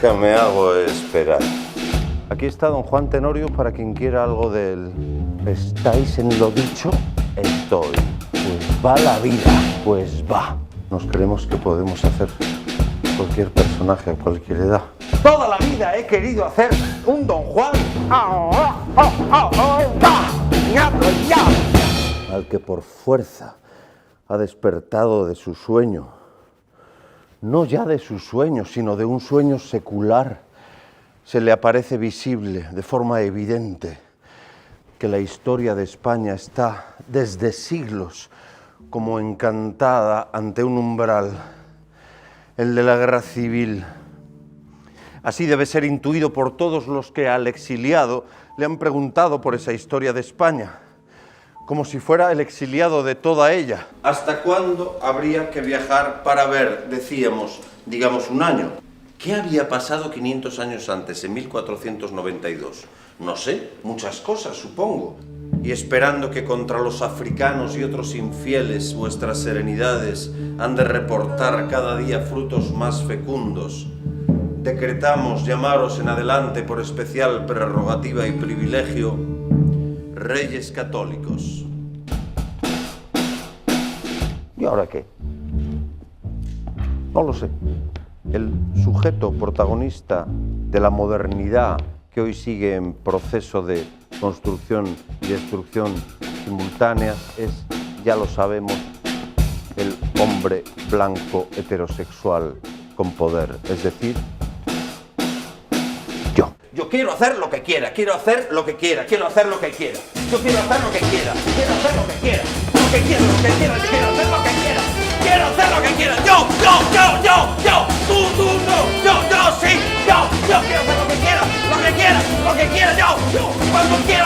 Nunca me hago esperar. Aquí está don Juan Tenorio para quien quiera algo de él. ¿Estáis en lo dicho? Estoy. Pues va la vida. Pues va. Nos creemos que podemos hacer cualquier personaje a cualquier edad. Toda la vida he querido hacer un don Juan. Al que por fuerza ha despertado de su sueño. No ya de su sueño, sino de un sueño secular. Se le aparece visible, de forma evidente, que la historia de España está desde siglos como encantada ante un umbral, el de la guerra civil. Así debe ser intuido por todos los que al exiliado le han preguntado por esa historia de España, como si fuera el exiliado de toda ella. ¿Hasta cuándo habría que viajar para ver, decíamos, digamos un año? ¿Qué había pasado 500 años antes, en 1492? No sé, muchas cosas, supongo. Y esperando que contra los africanos y otros infieles vuestras serenidades han de reportar cada día frutos más fecundos, decretamos llamaros en adelante por especial prerrogativa y privilegio Reyes Católicos. ¿Y ahora qué? No lo sé. El sujeto protagonista de la modernidad que hoy sigue en proceso de construcción y destrucción simultáneas es, ya lo sabemos, el hombre blanco heterosexual con poder, es decir, yo. Yo quiero hacer lo que quiera, quiero hacer lo que quiera, quiero hacer lo que quiera. Yo quiero hacer lo que quiera, quiero hacer lo que quiera, lo que quiero, lo que quiera, quiero hacer lo que quiera. Quiero hacer lo que quiera, yo, tú, no, yo, sí, yo quiero hacer lo que quiera, yo, cuando quiera.